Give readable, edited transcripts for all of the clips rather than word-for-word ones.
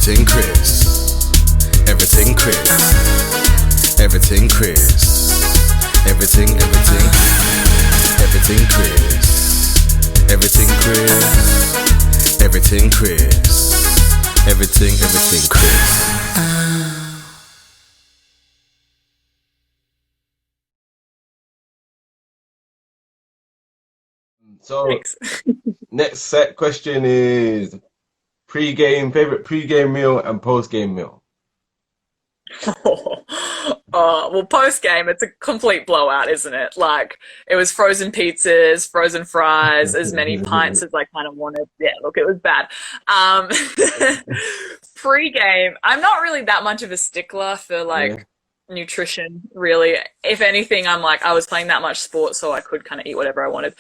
Everything Chris. Everything Chris. Everything Chris. Everything Chris. Everything Chris. Everything Chris. Everything Chris. So Thanks. next set question is favorite pre-game meal and post-game meal. Well, post game, it's a complete blowout, isn't it? Like, it was frozen pizzas, frozen fries, as many pints as I kind of wanted. Yeah, look, it was bad. Um, Pre game, I'm not really that much of a stickler for Yeah, like nutrition, really. If anything, I'm like, I was playing that much sport, so I could kind of eat whatever I wanted.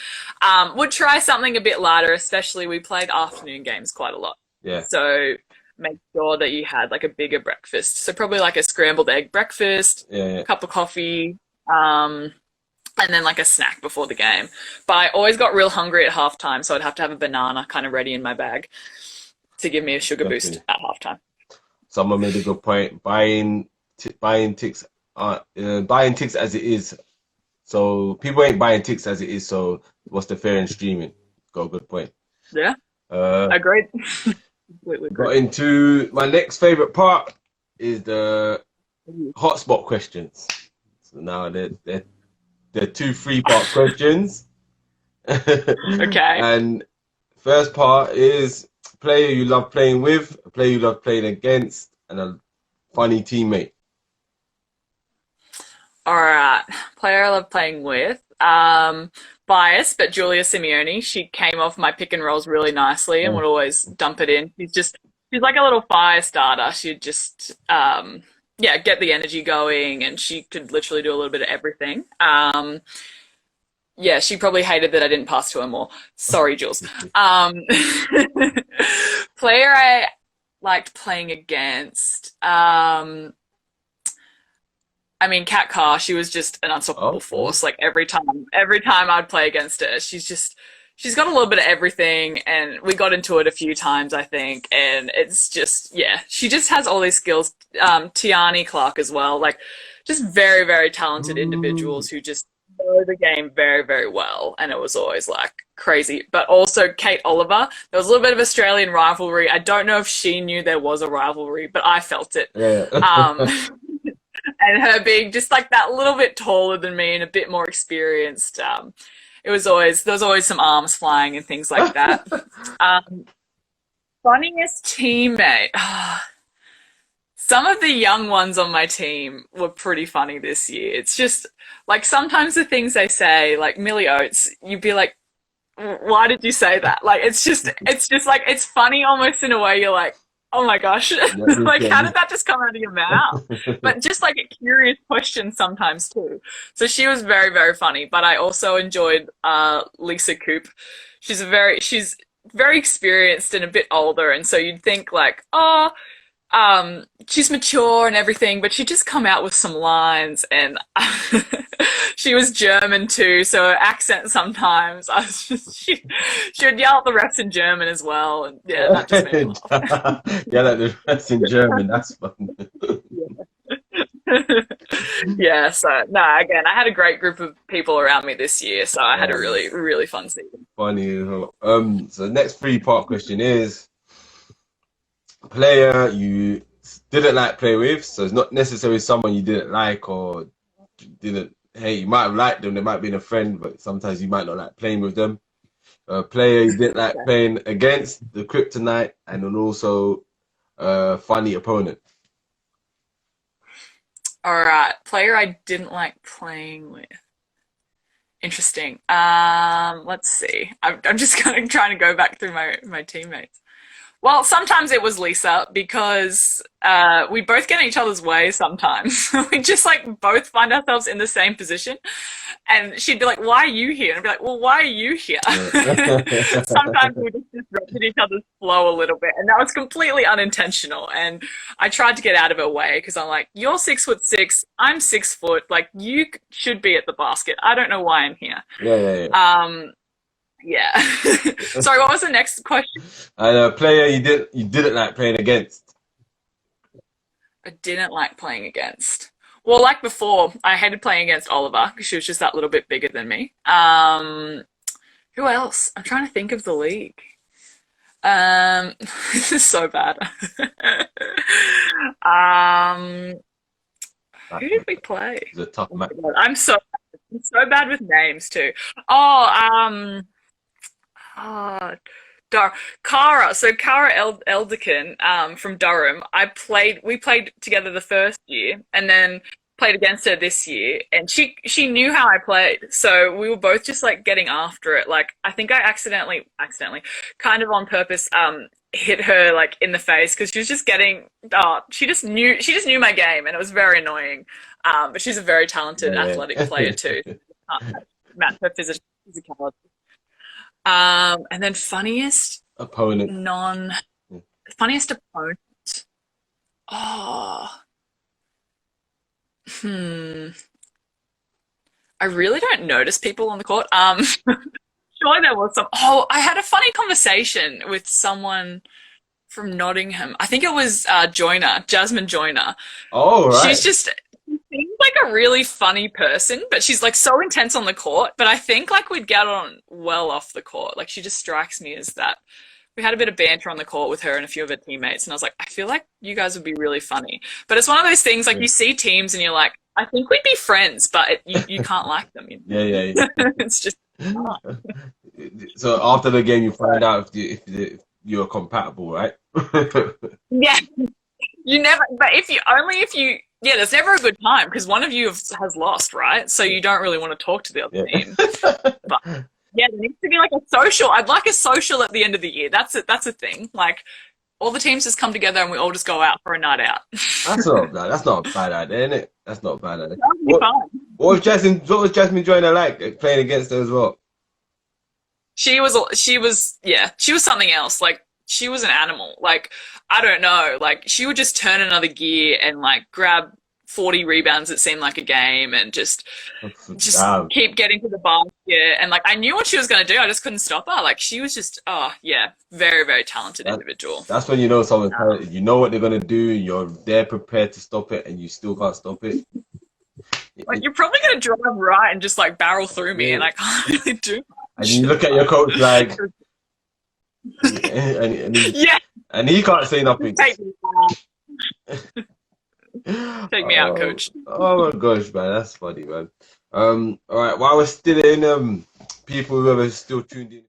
Would try something a bit lighter, especially we played afternoon games quite a lot. yeah, So make sure that you had like a bigger breakfast. So probably like a scrambled egg breakfast, yeah, cup of coffee, and then like a snack before the game. But I always got real hungry at halftime, so I'd have to have a banana kind of ready in my bag to give me a sugar boost definitely. at halftime. Someone made a good point. Buying ticks as it is. So people ain't buying ticks as it is. So what's the fair in streaming? Got a good point. Yeah, Uh, agreed. Completely got agreed. into my next favorite part is the hotspot questions. So now they're two three-part questions. Okay. And first part is player you love playing with, a player you love playing against, and a funny teammate. All right. Player I love playing with. Biased, but Julia Simeone. She came off my pick and rolls really nicely and Yeah, would always dump it in. She's like a little fire starter. She'd just yeah, get the energy going, and she could literally do a little bit of everything. Yeah, she probably hated that I didn't pass to her more. Sorry, Jules. Um, Player I liked playing against. I mean, Kat Carr, she was just an unstoppable oh, force. Like every time I'd play against her, she's got a little bit of everything, and we got into it a few times, I think, and it's just, yeah, she just has all these skills. Tiani Clark as well, like just very, very talented mm, individuals who just know the game very, very well, and it was always like crazy. But also Kate Oliver, there was a little bit of Australian rivalry. I don't know if she knew there was a rivalry, but I felt it. yeah. Um, and her being just like that little bit taller than me and a bit more experienced. There was always some arms flying and things like that. Um, Funniest teammate. Some of the young ones on my team were pretty funny this year. It's just like sometimes the things they say, like Millie Oates, you'd be like, why did you say that? Like it's just like it's funny almost in a way you're like, oh my gosh, Yeah, this like how one. did that just come out of your mouth? But just like a curious question sometimes too. So she was very, very funny. But I also enjoyed Lisa Coop. She's very experienced and a bit older, and so you'd think like, oh, she's mature and everything, but she'd just come out with some lines, and she was German too, so her accent sometimes, she would yell at the refs in German as well, and yeah, that just made me laugh. Yeah, like the rest in German. That's fun. Yeah, so no, again, I had a great group of people around me this year, so I had a Um, really, really fun season. funny as well. So the next three-part question is player you didn't like play with. So it's not necessarily someone you didn't like or didn't. Hey, you might have liked them. They might have been a friend, but sometimes you might not like playing with them. A player you didn't like Okay. playing against, the kryptonite, and then also a funny opponent. All right, player I didn't like playing with. Interesting. Let's see. I'm just kind of trying to go back through my teammates. Well, sometimes it was Lisa because we both get in each other's way sometimes. We just like both find ourselves in the same position. And she'd be like, why are you here? And I'd be like, well, why are you here? Yeah. Sometimes we just disrupted each other's flow a little bit. And that was completely unintentional. And I tried to get out of her way because I'm like, you're 6'6", I'm 6 foot. Like, you should be at the basket. I don't know why I'm here. Yeah, yeah, Um, yeah. yeah. Sorry, what was the next question? And a player you didn't like playing against. I didn't like playing against. Well, like before, I hated playing against Oliver because she was just that little bit bigger than me. Who else? I'm trying to think of the league. This is so bad. Who did we play? It's a tough match. I'm so bad with names too. Oh, Cara. So Cara Elderkin, from Durham. We played together the first year, and then played against her this year, and she knew how I played, so we were both just like getting after it. Like I think I accidentally, kind of on purpose, hit her like in the face because she was just getting. She just knew my game, and it was very annoying. But she's a very talented athletic player too. Match her physicality. And then funniest opponent. Funniest opponent. Oh. I really don't notice people on the court. Sure there was some. Oh, I had a funny conversation with someone from Nottingham. I think it was Jasmine Joyner. Oh, right. She seems like a really funny person, but she's like so intense on the court. But I think like we'd get on well off the court. Like she just strikes me as that. We had a bit of banter on the court with her and a few of her teammates, and I was like, I feel like you guys would be really funny. But it's one of those things, like you see teams and you're like, I think we'd be friends, but you can't like them. You know? Yeah. It's just. So after the game, you find out if you're compatible, right? Yeah, you never. But if you, there's never a good time because one of you has lost, right? So you don't really want to talk to the other team. But yeah, there needs to be like a social. I'd like a social at the end of the year. That's it. That's a thing. Like all the teams just come together and we all just go out for a night out. That's not a bad idea, isn't it? That's not a bad idea. That would be fun. What was Jasmine Joyner like playing against her as well? She was something else. Like she was an animal. Like I don't know. Like she would just turn another gear and like grab 40 rebounds, it seemed like a game, and just keep getting to the basket. And like I knew what she was going to do, I just couldn't stop her. Like she was just very, very talented individual. That's when you know someone's talented. You know what they're going to do, you're there prepared to stop it, and you still can't stop it. Like you're probably going to drive right and just like barrel through me, and I can't really do much. And you look at your coach like and he can't say nothing. Take me out, coach. Oh my gosh, man, that's funny, man. All right, while we're still in, people who are still tuned in.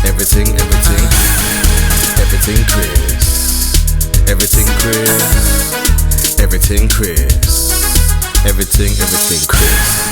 Everything Chris. Everything Chris. Everything Chris. Everything Chris.